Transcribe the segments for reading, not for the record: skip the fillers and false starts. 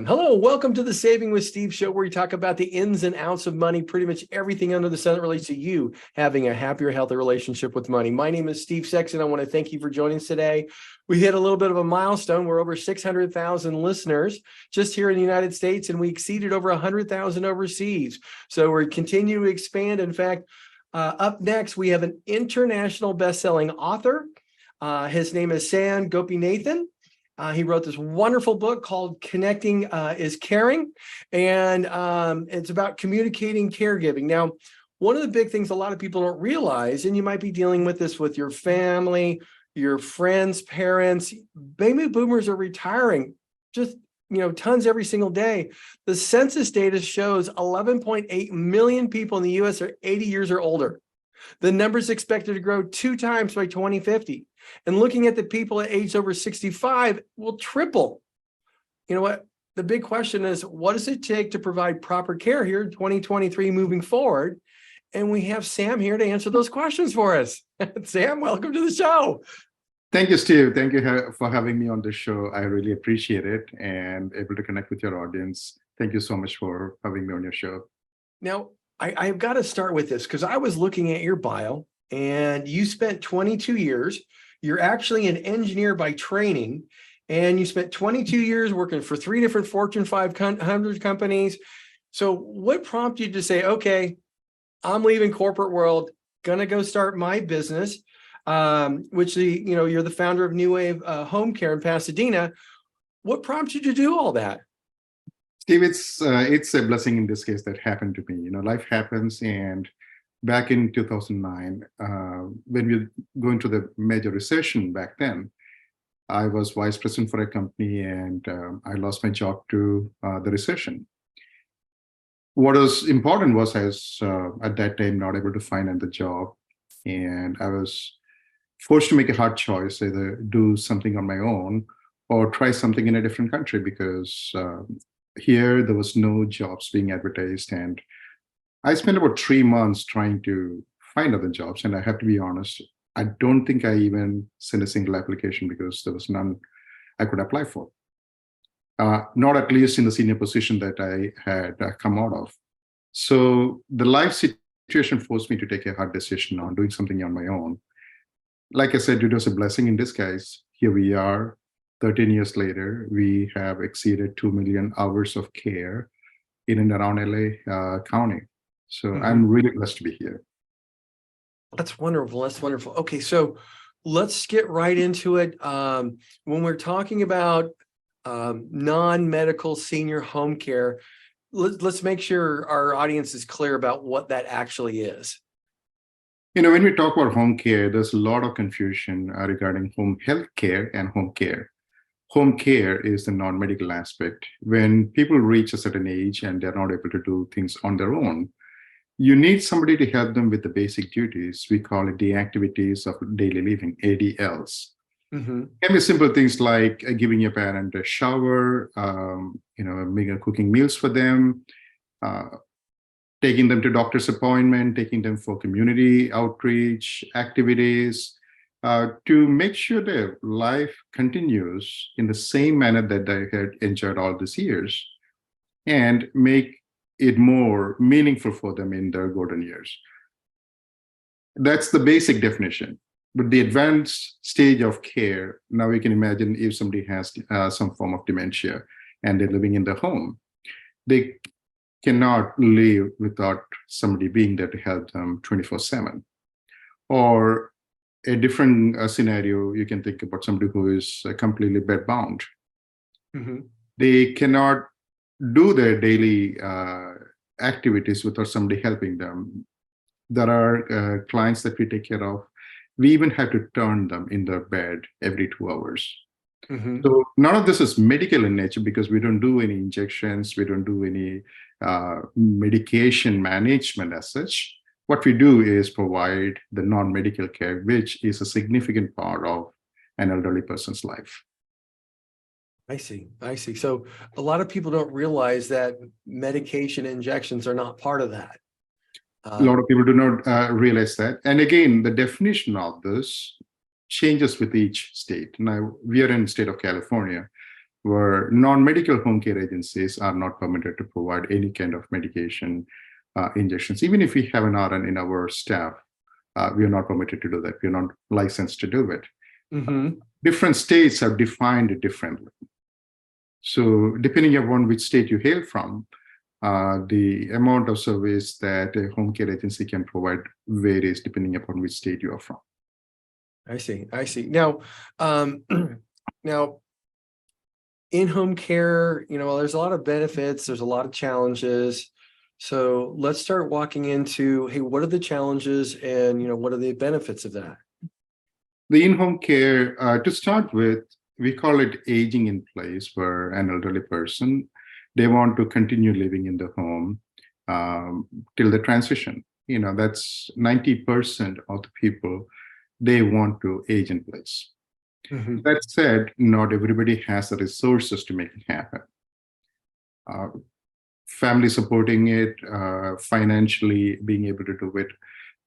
time. Hello, welcome to the Saving with Steve show, where we talk about the ins and outs of money, pretty much everything under the sun that relates to you having a happier, healthier relationship with money. My name is Steve Sexton. I want to thank you for joining us today. We hit a little bit of a milestone. We're over 600,000 listeners just here in the United States, and we exceeded over 100,000 overseas. So we're continuing to expand. In fact, up next, we have an international best-selling author. His name is Sam Gopinathan. He wrote this wonderful book called Connecting is Caring, and it's about communicating caregiving. Now, one of the big things a lot of people don't realize, and you might be dealing with this with your family, your friends, parents, baby boomers are retiring just tons every single day. The census data shows 11.8 million people in the U.S. are 80 years or older. The number is expected to grow 2 times by 2050. And looking at the people at age over 65 will triple. You know what? The big question is, what does it take to provide proper care here in 2023 moving forward? And we have Sam here to answer those questions for us. Sam, welcome to the show. Thank you, Steve. Thank you for having me on the show. I really appreciate it and able to connect with your audience. Thank you so much for having me on your show. Now, I've got to start with this because I was looking at your bio and you spent 22 years. You're actually an engineer by training, and you spent 22 years working for 3 different Fortune 500 companies. So what prompted you to say, okay, I'm leaving corporate world, gonna go start my business, which you're the founder of New Wave Home Care in Pasadena. What prompted you to do all that? Steve, it's a blessing in this case that happened to me. Life happens, and back in 2009, when we were going through the major recession back then, I was vice president for a company, and I lost my job to the recession. What was important was I was, at that time, not able to find another job, and I was forced to make a hard choice, either do something on my own or try something in a different country, because here there was no jobs being advertised, and I spent about 3 months trying to find other jobs, and I have to be honest, I don't think I even sent a single application because there was none I could apply for. Not at least in the senior position that I had come out of. So the life situation forced me to take a hard decision on doing something on my own. Like I said, it was a blessing in disguise. Here we are, 13 years later, we have exceeded 2 million hours of care in and around LA County. So I'm really blessed to be here. That's wonderful. That's wonderful. Okay, so let's get right into it. When we're talking about non-medical senior home care, let's make sure our audience is clear about what that actually is. When we talk about home care, there's a lot of confusion regarding home health care and home care. Home care is the non-medical aspect. When people reach a certain age and they're not able to do things on their own, you need somebody to help them with the basic duties. We call it the activities of daily living, ADLs. Can be simple things like giving your parent a shower, cooking meals for them, taking them to doctor's appointment, taking them for community outreach activities, to make sure their life continues in the same manner that they had enjoyed all these years, and make it more meaningful for them in their golden years. That's the basic definition. But the advanced stage of care, now we can imagine if somebody has some form of dementia and they're living in the home, they cannot live without somebody being there to help them 24/7. Or a different scenario, you can think about somebody who is completely bedbound. They cannot do their daily activities without somebody helping them. There are clients that we take care of. We even have to turn them in their bed every 2 hours. So none of this is medical in nature because we don't do any injections. We don't do any medication management as such. What we do is provide the non-medical care, which is a significant part of an elderly person's life. I see. So a lot of people don't realize that medication injections are not part of that. A lot of people do not realize that. And again, the definition of this changes with each state. Now, we are in the state of California. where non-medical home care agencies are not permitted to provide any kind of medication injections. Even if we have an RN in our staff, we are not permitted to do that. We are not licensed to do it. Mm-hmm. Different states have defined it differently. So depending upon which state you hail from, the amount of service that a home care agency can provide varies depending upon which state you are from. I see. I see. Now, now, in-home care, there's a lot of benefits. There's a lot of challenges. So let's start walking into, hey, what are the challenges and, what are the benefits of that? The in-home care, to start with, we call it aging in place for an elderly person. They want to continue living in the home till the transition. That's 90% of the people, they want to age in place. Mm-hmm. That said, not everybody has the resources to make it happen. Family supporting it, financially being able to do it.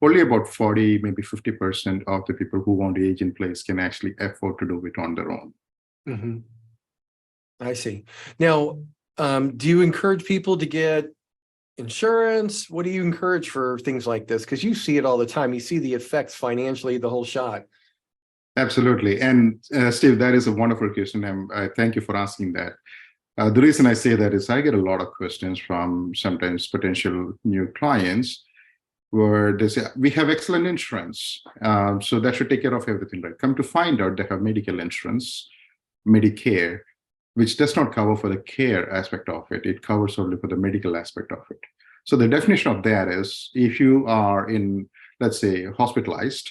Only about 40, maybe 50% of the people who want to age in place can actually afford to do it on their own. Mm-hmm. I see. Now, do you encourage people to get insurance? What do you encourage for things like this? Because you see it all the time. You see the effects financially, the whole shot. Absolutely. And Steve, that is a wonderful question. I thank you for asking that. The reason I say that is I get a lot of questions from sometimes potential new clients where they say, we have excellent insurance, so that should take care of everything, right? Come to find out, they have medical insurance, Medicare, which does not cover for the care aspect of it. It covers only for the medical aspect of it. So the definition of that is if you are in, let's say, hospitalized,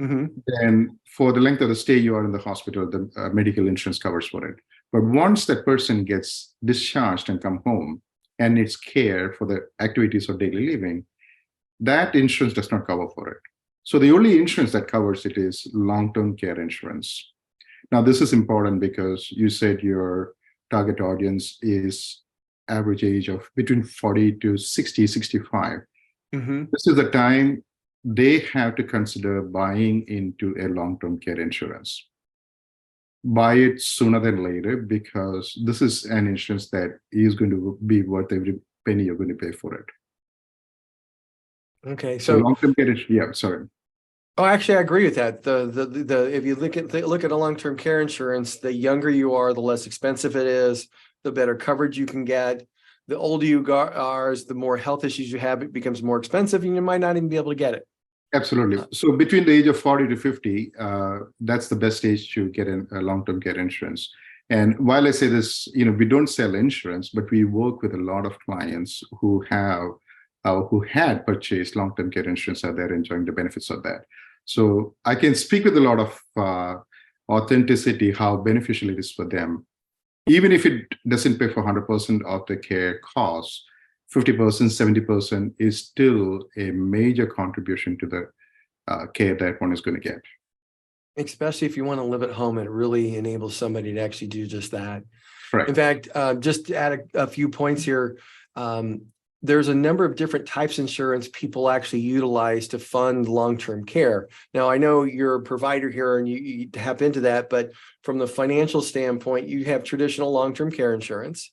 mm-hmm. then for the length of the stay you are in the hospital, the medical insurance covers for it. But once that person gets discharged and come home and needs care for the activities of daily living, that insurance does not cover for it. So the only insurance that covers it is long-term care insurance. Now, this is important because you said your target audience is average age of between 40 to 60, 65. Mm-hmm. This is the time they have to consider buying into a long-term care insurance. Buy it sooner than later because this is an insurance that is going to be worth every penny you're going to pay for it. Okay, so long-term care, yeah, sorry. Oh, actually, I agree with that. If you look at a long-term care insurance, the younger you are, the less expensive it is, the better coverage you can get. The older you are, the more health issues you have, it becomes more expensive, and you might not even be able to get it. Absolutely. So between the age of 40 to 50, that's the best age to get a long-term care insurance. And while I say this, we don't sell insurance, but we work with a lot of clients who had purchased long-term care insurance and they're enjoying the benefits of that. So I can speak with a lot of authenticity, how beneficial it is for them. Even if it doesn't pay for 100% of the care costs, 50%, 70% is still a major contribution to the care that one is going to get. Especially if you want to live at home, it really enables somebody to actually do just that. Correct. In fact, just to add a few points here, there's a number of different types of insurance people actually utilize to fund long-term care. Now, I know you're a provider here and you tap into that, but from the financial standpoint, you have traditional long-term care insurance.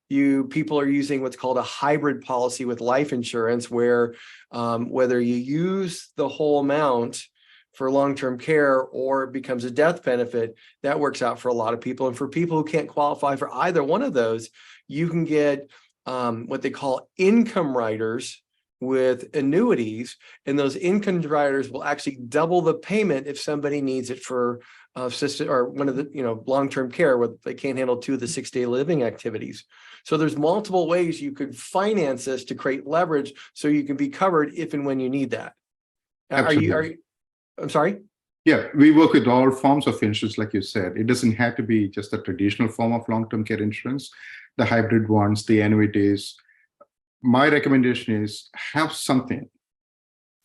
People are using what's called a hybrid policy with life insurance, where whether you use the whole amount for long-term care or it becomes a death benefit, that works out for a lot of people. And for people who can't qualify for either one of those, you can get what they call income riders with annuities, and those income riders will actually double the payment if somebody needs it for assisted or one of the long-term care where they can't handle 2 of the 6-day living activities. So there's multiple ways you could finance this to create leverage so you can be covered if and when you need that. Absolutely. Are you I'm sorry? Yeah, we work with all forms of insurance, like you said. It doesn't have to be just a traditional form of long-term care insurance. The hybrid ones, the annuities. My recommendation is have something.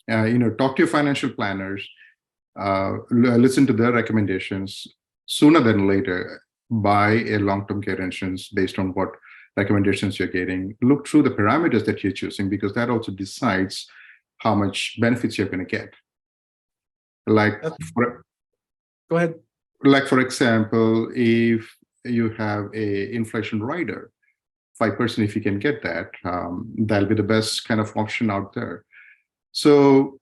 Talk to your financial planners, listen to their recommendations. Sooner than later, buy a long-term care insurance based on what recommendations you're getting. Look through the parameters that you're choosing, because that also decides how much benefits you're going to get. Go ahead. Like, for example, if you have a inflation rider, 5% if you can get that, that'll be the best kind of option out there. So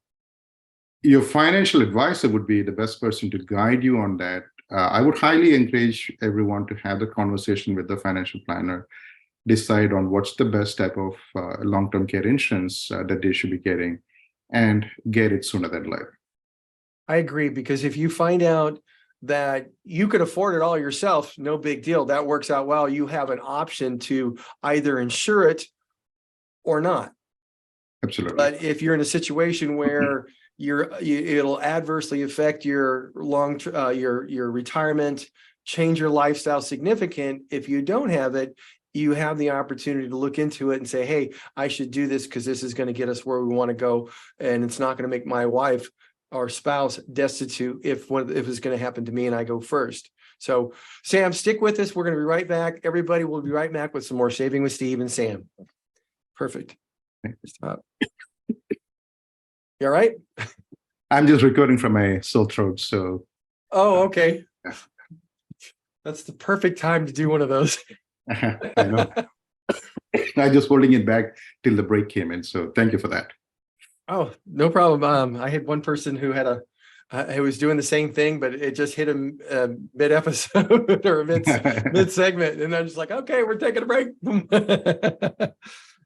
your financial advisor would be the best person to guide you on that. I would highly encourage everyone to have the conversation with the financial planner, decide on what's the best type of long-term care insurance that they should be getting, and get it sooner than later. I agree, because if you find out that you could afford it all yourself, no big deal. That works out well. You have an option to either insure it or not. Absolutely. But if you're in a situation where it'll adversely affect your your retirement, change your lifestyle significant, if you don't have it, you have the opportunity to look into it and say, hey, I should do this because this is going to get us where we want to go, and it's not going to make my wife or spouse destitute if it's going to happen to me and I go first. So Sam, stick with us. We're going to be right back. Everybody will be right back with some more Saving with Steve and Sam. Perfect. Stop. You all right? I'm just recording from my sore throat, so. Oh, okay. That's the perfect time to do one of those. I know. I'm just holding it back till the break came in, so thank you for that. Oh, no problem. I had one person who had who was doing the same thing, but it just hit him mid episode or mid segment, and I'm just like, okay, we're taking a break.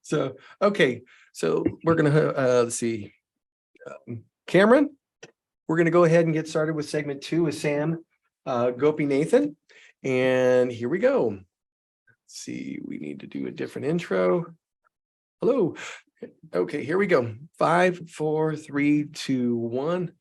So okay, so we're gonna let's see, Cameron. We're gonna go ahead and get started with segment 2 with Sam Gopinathan, and here we go. Let's see, we need to do a different intro. Hello. Okay, here we go. 5, 4, 3, 2, 1.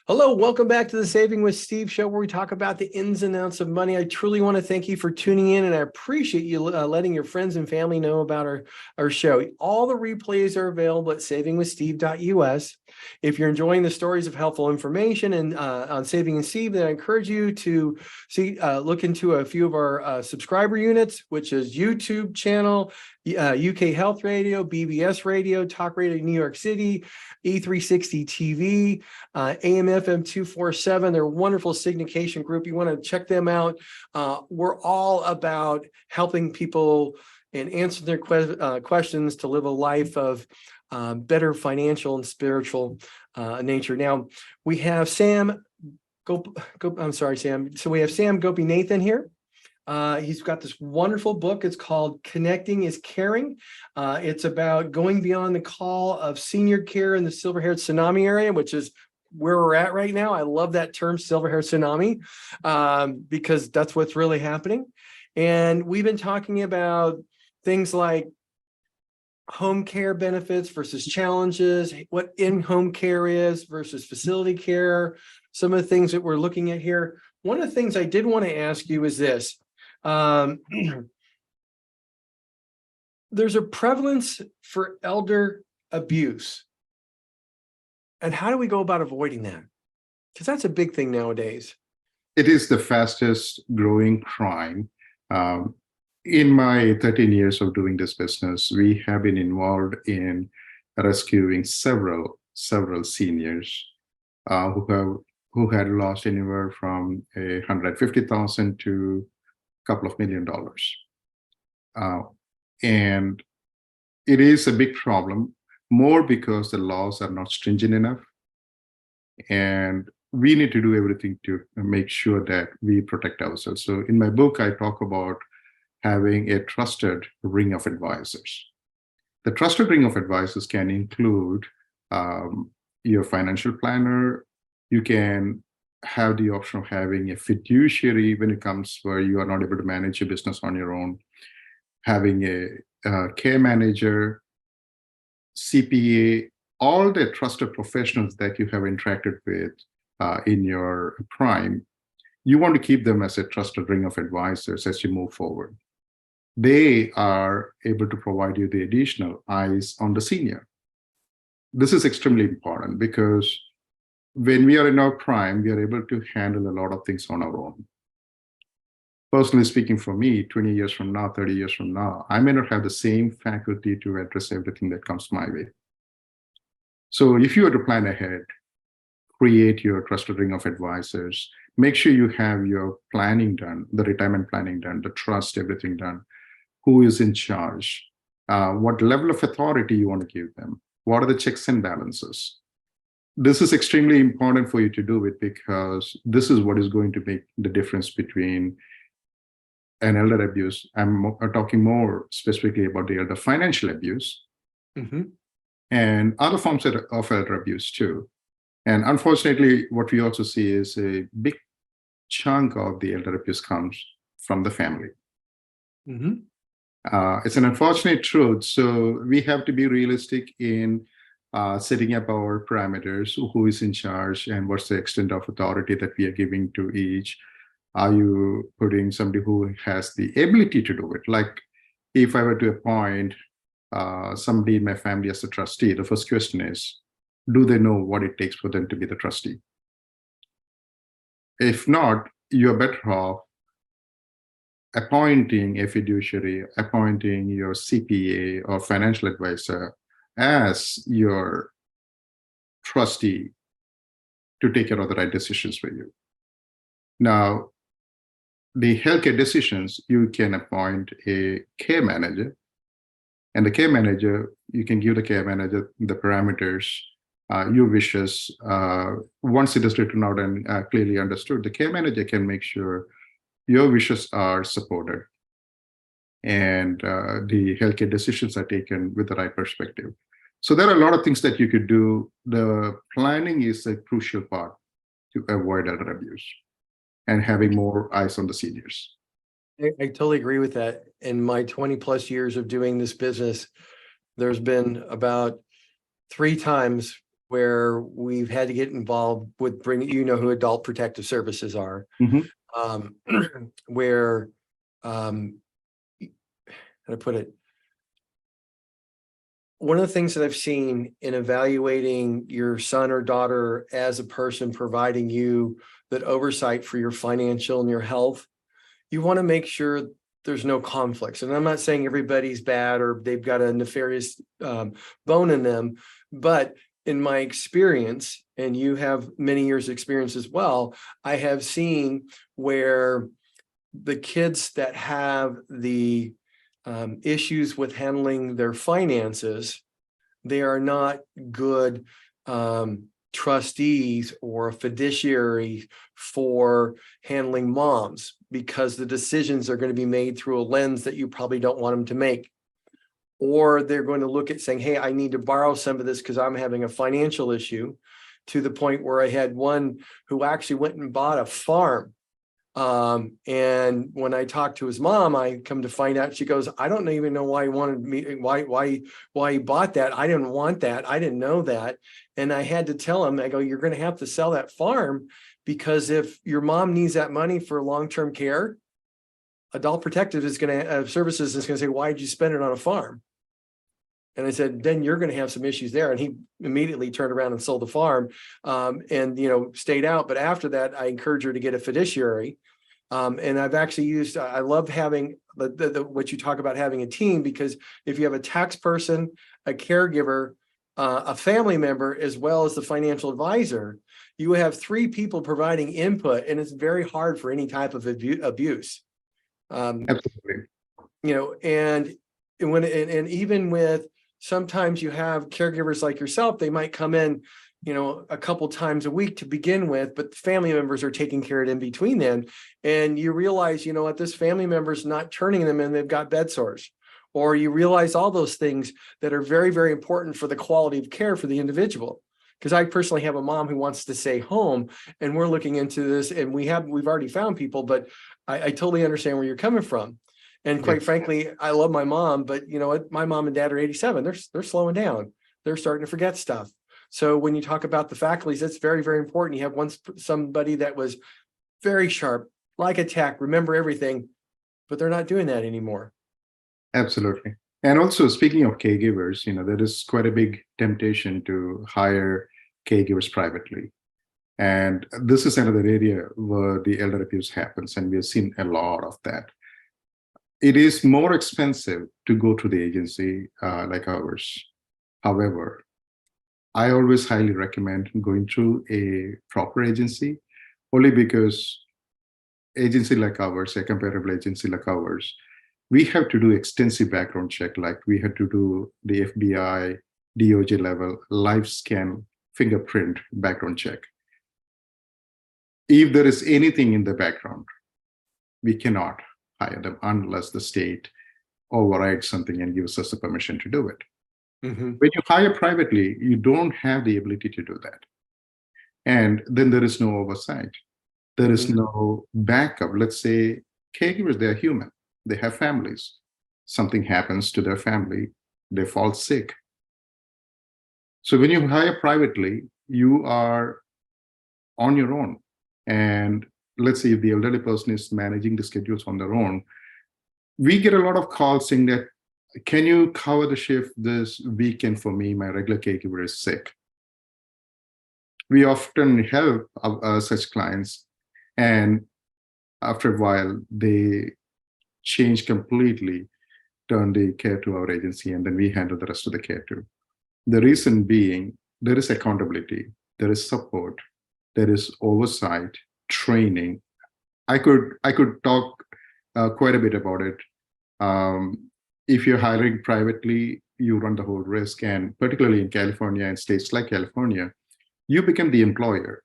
Hello, welcome back to the Saving with Steve show, where we talk about the ins and outs of money. I truly want to thank you for tuning in, and I appreciate you letting your friends and family know about our show. All the replays are available at savingwithsteve.us. If you're enjoying the stories of helpful information and on Saving with Steve, then I encourage you to look into a few of our subscriber units, which is YouTube channel, UK Health Radio, BBS Radio, Talk Radio New York City, E360 TV, AM/FM 247. They're a wonderful syndication group. You want to check them out. We're all about helping people and answering their questions to live a life of better financial and spiritual nature. Now, we have Sam I'm sorry, Sam. So we have Sam Gopinathan here. He's got this wonderful book. It's called Connecting is Caring. It's about going beyond the call of senior care in the Silver-Haired Tsunami area, which is where we're at right now. I love that term, Silver-Haired Tsunami, because that's what's really happening. And we've been talking about things like home care benefits versus challenges, what in-home care is versus facility care, some of the things that we're looking at here. One of the things I did want to ask you is this. There's a prevalence for elder abuse. And how do we go about avoiding that? Because that's a big thing nowadays. It is the fastest growing crime. In my 13 years of doing this business, we have been involved in rescuing several seniors who had lost anywhere from $150,000 to a couple of $1 million. And it is a big problem, more because the laws are not stringent enough. And we need to do everything to make sure that we protect ourselves. So in my book, I talk about having a trusted ring of advisors. The trusted ring of advisors can include your financial planner. You can have the option of having a fiduciary when it comes where you are not able to manage your business on your own, having a care manager, CPA, all the trusted professionals that you have interacted with in your prime. You want to keep them as a trusted ring of advisors as you move forward. They are able to provide you the additional eyes on the senior. This is extremely important because when we are in our prime, we are able to handle a lot of things on our own. Personally speaking, for me, 20 years from now, 30 years from now, I may not have the same faculty to address everything that comes my way. So if you were to plan ahead, create your trusted ring of advisors, make sure you have your planning done, the retirement planning done, the trust, everything done. Who is in charge? What level of authority you want to give them? What are the checks and balances? This is extremely important for you to do it, because this is what is going to make the difference between an elder abuse. I'm talking more specifically about the elder financial abuse and other forms of elder abuse too. And unfortunately, what we also see is a big chunk of the elder abuse comes from the family. It's an unfortunate truth. So we have to be realistic in setting up our parameters, who is in charge and what's the extent of authority that we are giving to each. Are you putting somebody who has the ability to do it? Like if I were to appoint somebody in my family as a trustee, the first question is, do they know what it takes for them to be the trustee? If not, you're better off appointing a fiduciary, appointing your CPA or financial advisor as your trustee to take care of the right decisions for you. Now, the healthcare decisions, you can appoint a care manager, and the care manager, you can give the care manager the parameters, your wishes. Once it is written out and clearly understood, the care manager can make sure your wishes are supported and the healthcare decisions are taken with the right perspective. So there are a lot of things that you could do. The planning is a crucial part to avoid elder abuse and having more eyes on the seniors. I totally agree with that. In my 20 plus years of doing this business, there's been about 3 times where we've had to get involved with bringing, who Adult Protective Services are, where, how to put it, one of the things that I've seen in evaluating your son or daughter as a person providing you that oversight for your financial and your health, you want to make sure there's no conflicts. And I'm not saying everybody's bad or they've got a nefarious bone in them, but in my experience, and you have many years experience as well, I have seen where the kids that have the issues with handling their finances, they are not good trustees or fiduciary for handling moms, because the decisions are going to be made through a lens that you probably don't want them to make. Or they're going to look at saying, hey, I need to borrow some of this because I'm having a financial issue, to the point where I had one who actually went and bought a farm. And when I talked to his mom, I come to find out, she goes, I don't even know why he wanted me, why he bought that. I didn't want that. I didn't know that. And I had to tell him, I go, you're going to have to sell that farm, because if your mom needs that money for long-term care, Adult Protective is going to Services is going to say, why did you spend it on a farm? And I said, then you're going to have some issues there. And he immediately turned around and sold the farm, and, stayed out. But after that, I encouraged her to get a fiduciary. And I've actually used, I love having what you talk about, having a team, because if you have a tax person, a caregiver, a family member, as well as the financial advisor, you have 3 people providing input, and it's very hard for any type of abuse. Absolutely. And even with, sometimes you have caregivers like yourself, they might come in, a couple times a week to begin with, but family members are taking care of it in between then. And you realize, what, this family member is not turning them in, they've got bed sores. Or you realize all those things that are very, very important for the quality of care for the individual. Because I personally have a mom who wants to stay home, and we're looking into this, and we've already found people, but I totally understand where you're coming from. And quite frankly, I love my mom, but you know what? My mom and dad are 87. They're slowing down. They're starting to forget stuff. So when you talk about the faculties, that's very, very important. You have somebody that was very sharp, like a tech, remember everything, but they're not doing that anymore. Absolutely. And also, speaking of caregivers, there is quite a big temptation to hire caregivers privately. And this is another area where the elder abuse happens, and we have seen a lot of that. It is more expensive to go to the agency like ours. However, I always highly recommend going through a proper agency only because agency like ours, a comparable agency like ours, we have to do extensive background check. Like we had to do the FBI, DOJ level, live scan, fingerprint background check. If there is anything in the background, we cannot hire them unless the state overrides something and gives us the permission to do it. Mhm. When you hire privately, you don't have the ability to do that. And then there is no oversight. There is Mhm. no backup. Let's say caregivers, they're human. They have families. Something happens to their family, they fall sick. So when you hire privately, you are on your own. And let's say if the elderly person is managing the schedules on their own, we get a lot of calls saying that, can you cover the shift this weekend for me? My regular caregiver is sick. We often help such clients, and after a while, they change completely, turn the care to our agency, and then we handle the rest of the care too. The reason being, there is accountability, there is support, there is oversight, training. I could talk quite a bit about it. If you're hiring privately, you run the whole risk, and particularly in California and states like California, you become the employer.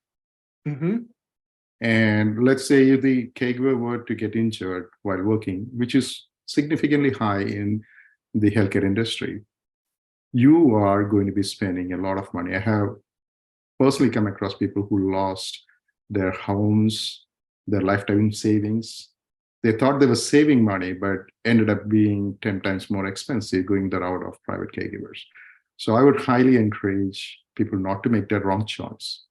Mhm. And let's say if the caregiver were to get injured while working, which is significantly high in the healthcare industry, you are going to be spending a lot of money. I have personally come across people who lost their homes, their lifetime savings. They thought they were saving money, but ended up being 10 times more expensive going the route of private caregivers. So I would highly encourage people not to make that wrong choice.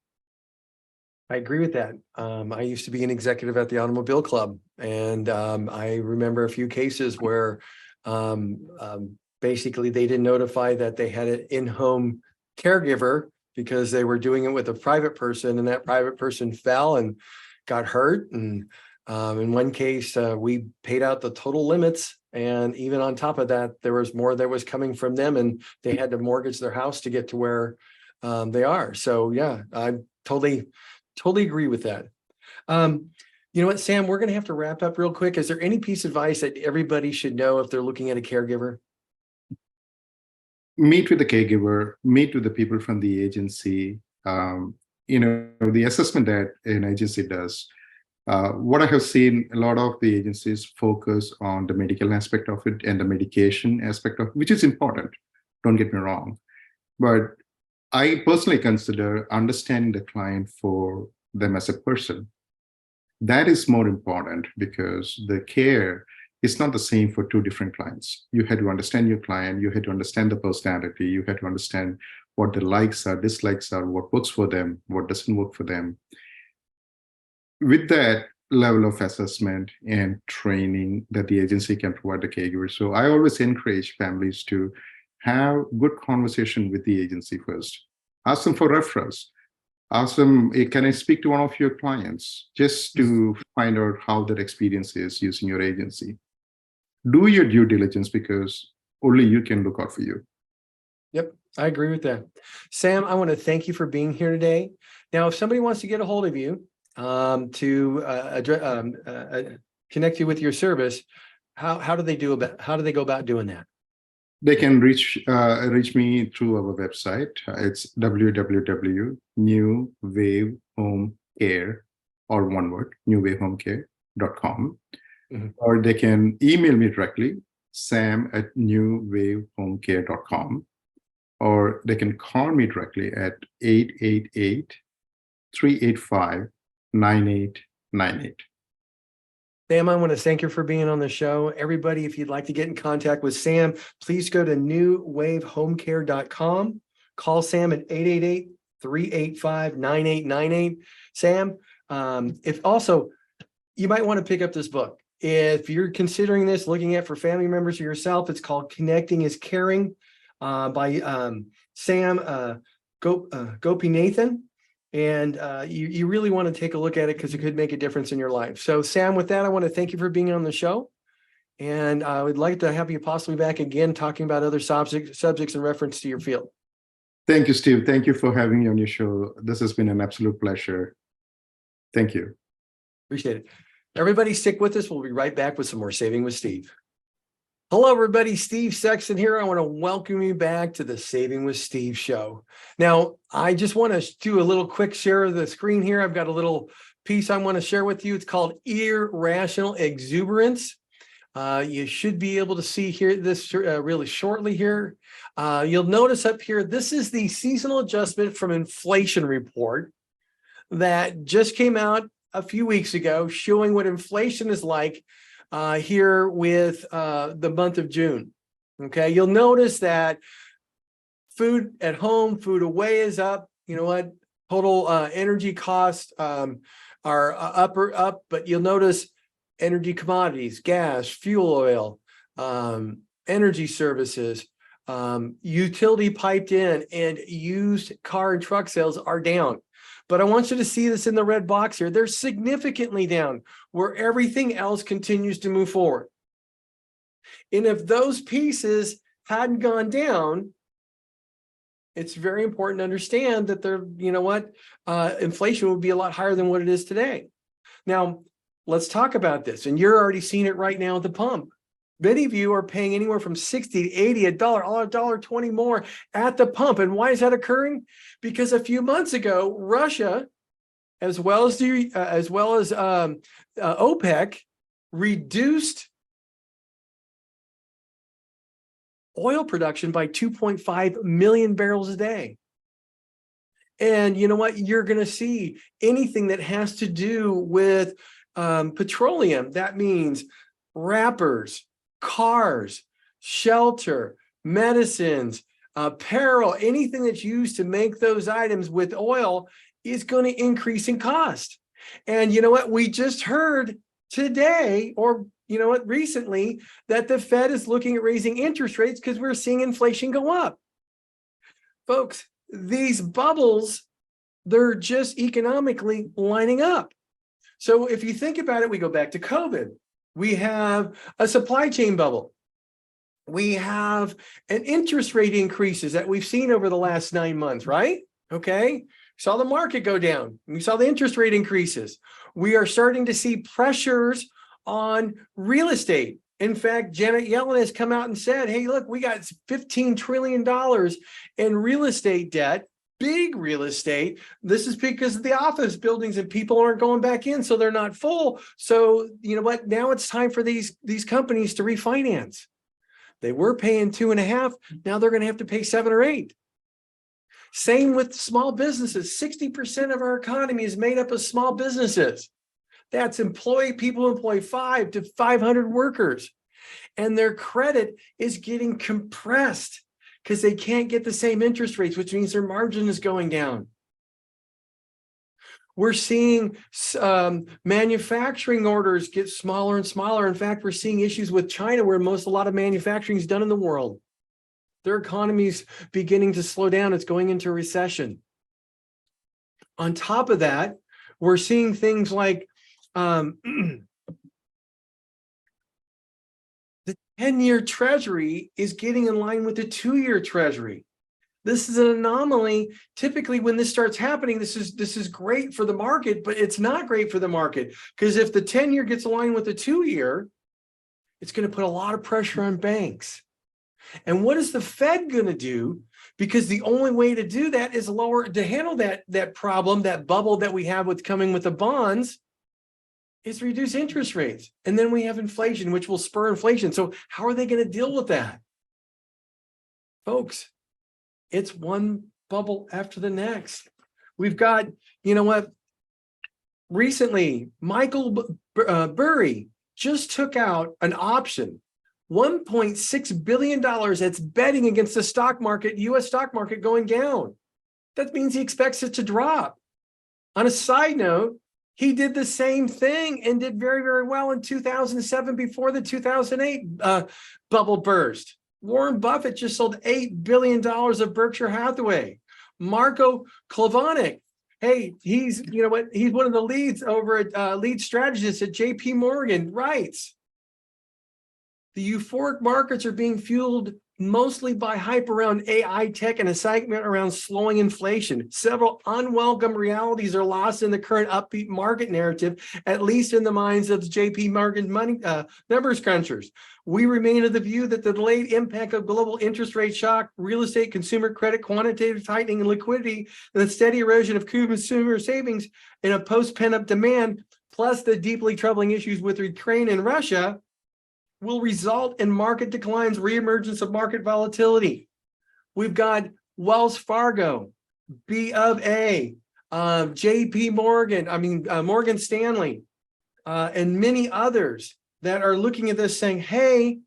I agree with that. I used to be an executive at the Automobile Club, and I remember a few cases where basically they didn't notify that they had an in-home caregiver because they were doing it with a private person, and that private person fell and got hurt. And in one case, we paid out the total limits, and even on top of that, there was more that was coming from them, and they had to mortgage their house to get to where they are. So yeah, I totally agree with that. You know what, Sam, we're going to have to wrap up real quick. Is there any piece of advice that everybody should know if they're looking at a caregiver? Meet with the caregiver, meet with the people from the agency. The assessment that an agency does. What I have seen, a lot of the agencies focus on the medical aspect of it and the medication aspect of it, which is important. Don't get me wrong. But I personally consider understanding the client for them as a person. That is more important because the care is not the same for two different clients. You had to understand your client, you had to understand the personality, you had to understand what the likes are, dislikes are, what works for them, what doesn't work for them. With that level of assessment and training that the agency can provide the caregiver. So I always encourage families to have good conversation with the agency first. Ask them for referrals. Ask them, "Hey, can I speak to one of your clients?" Just to find out how their experience is using your agency. Do your due diligence because only you can look out for you. Yep, I agree with that. Sam, I want to thank you for being here today. Now, if somebody wants to get a hold of you to connect you with your service, how do they go about doing that? They can reach me through our website. It's www.newwavehomecare, or one word, newwavehomecare.com. Mhm. Or they can email me directly, sam@newwavehomecare.com. Or they can call me directly at 888-385-9898. Sam, I want to thank you for being on the show. Everybody, if you'd like to get in contact with Sam, please go to newwavehomecare.com. Call Sam at 888-385-9898. Sam, if also, you might want to pick up this book. If you're considering this, looking at for family members or yourself, it's called Connecting is Caring by Sam Gopinathan. And you really want to take a look at it because it could make a difference in your life. So Sam, with that, I want to thank you for being on the show. And I would like to have you possibly back again talking about other subjects in reference to your field. Thank you, Steve. Thank you for having me on your show. This has been an absolute pleasure. Thank you. Appreciate it. Everybody stick with us. We'll be right back with some more Saving with Steve. Hello, everybody. Steve Sexton here. I want to welcome you back to the Saving with Steve show. Now, I just want to do a little quick share of the screen here. I've got a little piece I want to share with you. It's called Irrational Exuberance. You should be able to see here this really shortly here. You'll notice up here, this is the seasonal adjustment from inflation report that just came out a few weeks ago, showing what inflation is like here with the month of June. Okay, you'll notice that food at home, food away is up. You know what? Total energy costs are up, but you'll notice energy commodities, gas, fuel oil, energy services, utility piped in, and used car and truck sales are down. But I want you to see this in the red box here. They're significantly down where everything else continues to move forward. And if those pieces hadn't gone down, it's very important to understand that inflation would be a lot higher than what it is today. Now, let's talk about this. And you're already seeing it right now at the pump. Many of you are paying anywhere from 60 to 80, $1.20 more at the pump. And why is that occurring? Because a few months ago, Russia, as well as OPEC, reduced oil production by 2.5 million barrels a day. And you know what? You're going to see anything that has to do with petroleum. That means wrappers, cars, shelter, medicines, apparel, anything that's used to make those items with oil is going to increase in cost. And you know what? We just heard today, or you know what, recently, that the Fed is looking at raising interest rates because we're seeing inflation go up. Folks, these bubbles, they're just economically lining up. So if you think about it, we go back to COVID. We have a supply chain bubble. We have an interest rate increases that we've seen over the last 9 months, right? Okay. Saw the market go down. We saw the interest rate increases. We are starting to see pressures on real estate. In fact, Janet Yellen has come out and said, hey, look, we got $15 trillion in real estate debt. Big real estate. This is because of the office buildings and people aren't going back in, so they're not full. So you know what? Now it's time for these companies to refinance. They were paying 2.5. Now they're going to have to pay 7 or 8. Same with small businesses. 60% of our economy is made up of small businesses. That's people employ 5 to 500 workers, and their credit is getting compressed because they can't get the same interest rates, which means their margin is going down. We're seeing manufacturing orders get smaller and smaller. In fact, we're seeing issues with China, where a lot of manufacturing is done in the world. Their economy's beginning to slow down. It's going into a recession. On top of that, we're seeing things like the 10-year treasury is getting in line with the 2-year treasury. This is an anomaly. Typically, when this starts happening, this is great for the market, but it's not great for the market, because if the 10-year gets aligned with the 2-year, it's going to put a lot of pressure on banks. And what is the Fed going to do? Because the only way to do that is to handle that problem, that bubble that we have coming with the bonds, is reduce interest rates. And then we have inflation, which will spur inflation. So how are they going to deal with that? Folks, it's one bubble after the next. We've got, you know what? Recently, Michael Burry just took out an option, $1.6 billion that's betting against the stock market, U.S. stock market going down. That means he expects it to drop. On a side note, he did the same thing and did very, very well in 2007 before the 2008 bubble burst. Warren Buffett just sold $8 billion of Berkshire Hathaway. Marco Klavanik, hey, he's one of the leads over at lead strategists at JP Morgan, writes, the euphoric markets are being fueled mostly by hype around AI tech and excitement around slowing inflation. Several unwelcome realities are lost in the current upbeat market narrative, at least in the minds of the JP Morgan money numbers crunchers. We remain of the view that the delayed impact of global interest rate shock, real estate, consumer credit, quantitative tightening, and liquidity, and the steady erosion of consumer savings in a post-pent-up demand, plus the deeply troubling issues with Ukraine and Russia, will result in market declines, reemergence of market volatility. We've got Wells Fargo, B of A, JP Morgan, Morgan Stanley, and many others that are looking at this saying, hey,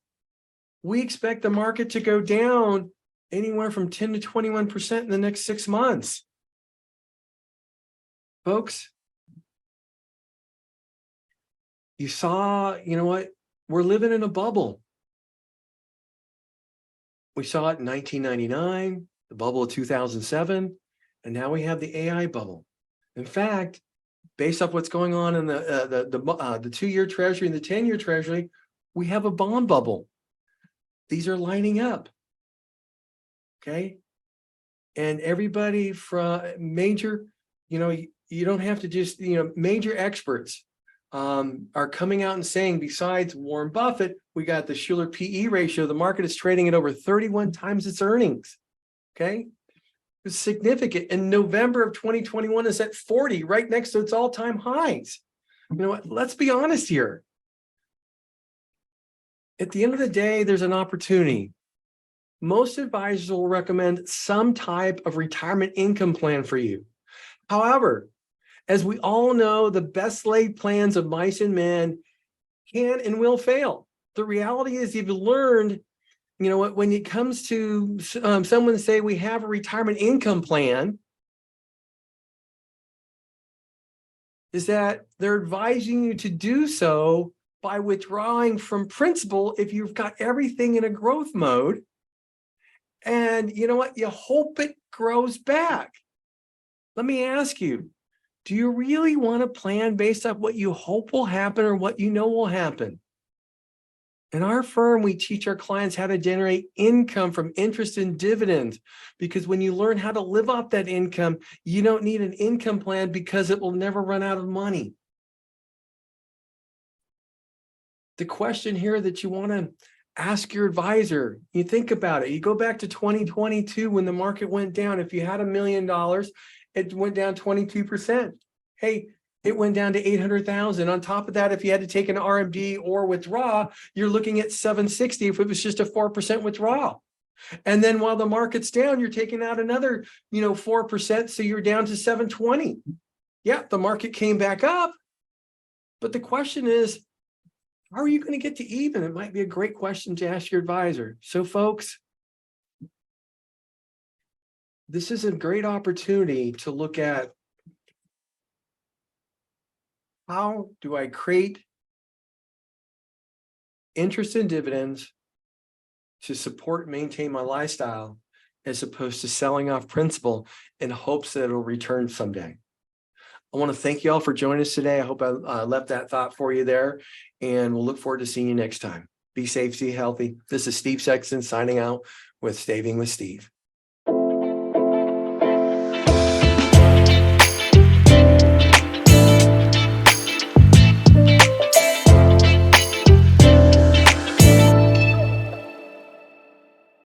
we expect the market to go down anywhere from 10 to 21% in the next 6 months. Folks, you saw, you know what? We're living in a bubble. We saw it in 1999, the bubble of 2007, and now we have the AI bubble. In fact, based off what's going on in the 2-year Treasury and the 10-year Treasury, we have a bond bubble. These are lining up, okay? And everybody from major, you don't have to just, major experts are coming out and saying, besides Warren Buffett, we got the Schuler PE ratio. The market is trading at over 31 times its earnings. Okay. It's significant. In November of 2021 is at 40, right next to its all-time highs. You know what? Let's be honest here. At the end of the day, there's an opportunity. Most advisors will recommend some type of retirement income plan for you. However, as we all know, the best laid plans of mice and men can and will fail. The reality is you've learned, when it comes to someone say we have a retirement income plan, is that they're advising you to do so by withdrawing from principal if you've got everything in a growth mode. And you know what? You hope it grows back. Let me ask you, do you really want to plan based on what you hope will happen or what you know will happen? In our firm, we teach our clients how to generate income from interest and dividends, because when you learn how to live off that income, you don't need an income plan because it will never run out of money. The question here that you want to ask your advisor, you think about it, you go back to 2022 when the market went down. If you had $1 million, it went down 22%. Hey, it went down to 800,000. On top of that, if you had to take an RMD or withdraw, you're looking at 760 if it was just a 4% withdrawal. And then while the market's down, you're taking out another, 4%. So you're down to 720. Yeah, the market came back up. But the question is, how are you going to get to even? It might be a great question to ask your advisor. So folks, this is a great opportunity to look at, how do I create interest and dividends to support and maintain my lifestyle, as opposed to selling off principal in hopes that it'll return someday? I want to thank you all for joining us today. I hope I left that thought for you there, and we'll look forward to seeing you next time. Be safe, stay healthy. This is Steve Sexton signing out with Staving with Steve.